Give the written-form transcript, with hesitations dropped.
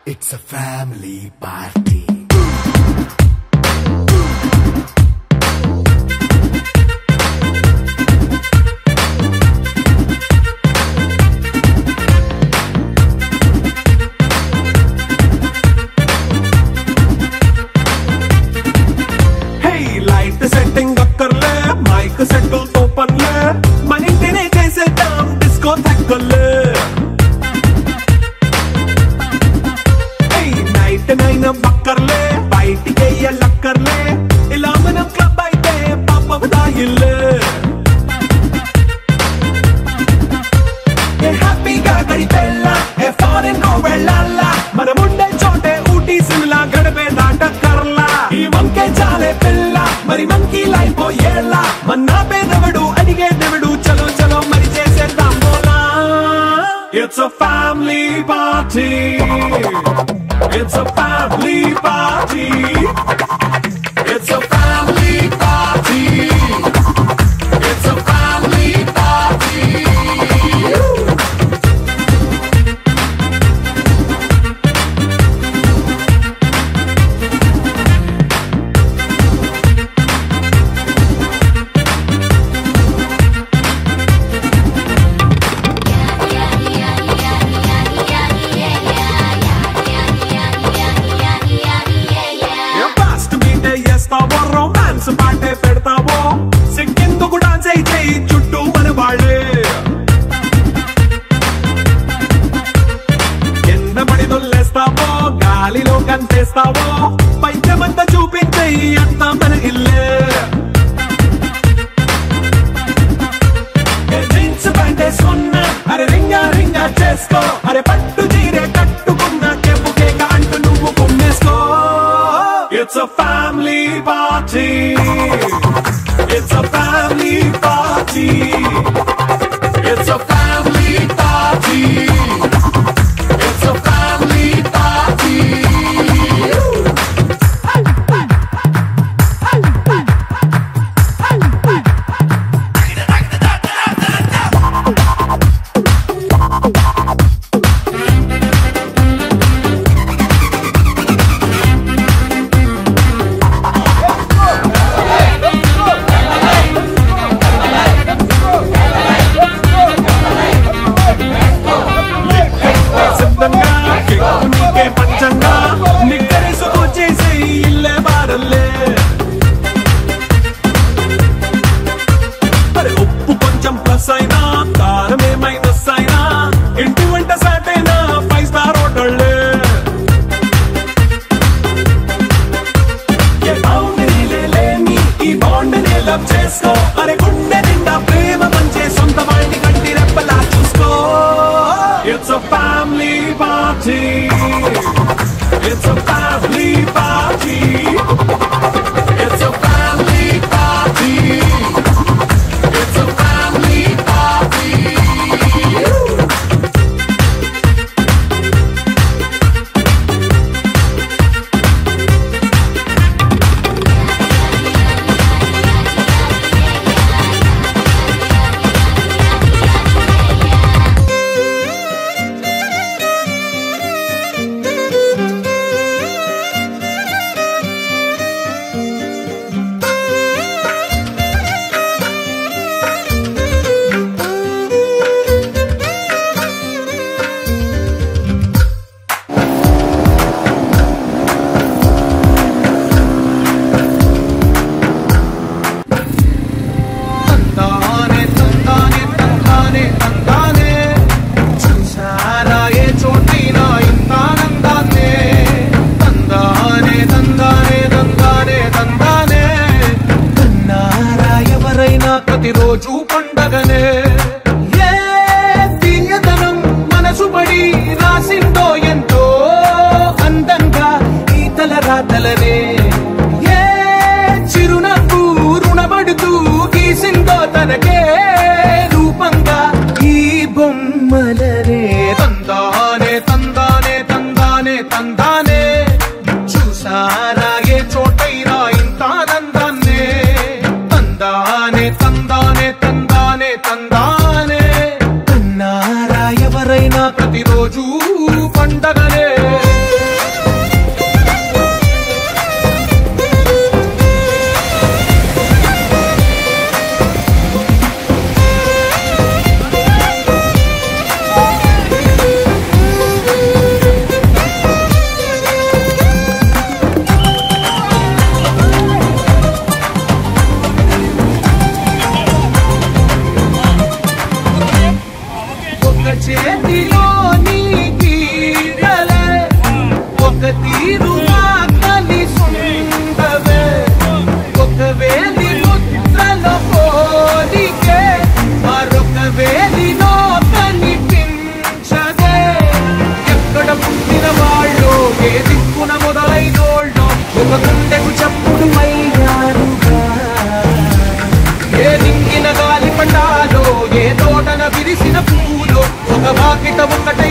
It's a family party. Setting అక్కర్లే mike సెట్టుల్ తో పనిలే మన ఇంటినే చేసేద్దాం డిస్కో థక్కర్లే నైట్ నైన్ బక్కర్లే బయటికి ఎల్లక్కర్లే ఇలా మనం క్లబ్ అయితే పాపం దాయిల్లే హ్యాపీగా గడిపెళ్ళ ఏ ఫారెన్ నో వెళ్ళాల మనముండే చోటే ఊటీ సిమ్లా గడిపే దాటక్కర్లా ఈ వంకే చాలే పిల్ల మరి మంకీ లైఫ్ ఏళ్ళ మన్నా పేదవడు అడిగేదెవడు చలో చలో మరి చేసేద్దాం బోలా It's a family party. It's a family party. It's a family party. It's a family party. Romance పాటే పెడతావో సిగ్గెందుకు డాన్స్ అయితే చుట్టూ మన వాళ్ళే ఎన్న పడి దొల్లేస్తావో గాలిలో కంటేస్తావో పైచమంతా చూపించే అంతా మన ఇల్లే జీన్స్ ప్యాంటేసుకున్నా అరే రింగా రింగా చేసుకో అరే పట్టు చీరే కట్టుకున్నా కేపు కేక అంటూ నువ్వు కుమ్మేసుకో It's a family party. It's a family party. It's a family party. It's a family party. పంచంగా నిక్కరేసుకొచ్చేసి ఇల్లే బారల్లే మరి ఉప్పు కొంచెం ప్లస్ అయినా కారమే మైనస్ అయినా ఇంటి వంట సాటైనా 5 స్టార్ హోటళ్ళే ఏ బౌండరీలే లేని ఈ బాండ్ని లవ్ చేసుకో అరే గుండె నిండా ప్రేమ మంచే సొంత వాడిని గట్టి రెప్పలా చూసుకో It's a family party. It's a family party. It's a family party. It's a family party. పండగనే చేతిలోని గీతలే ఒక తీరుగా కలిసుండవే ఒక వేలి ముద్రలో పోలికే మరొక వేలిలో కనిపించదే ఎక్కడ పుట్టిన వాళ్ళు ఏ దిక్కున మొదలైనోళ్ళు ఒక గుండెకు చప్పుడు అయ్యారుగా ఏ దింగిన గాలి పండాలో ఏ తోటన విరిసిన పూలు ఒక వాకిట ఒకట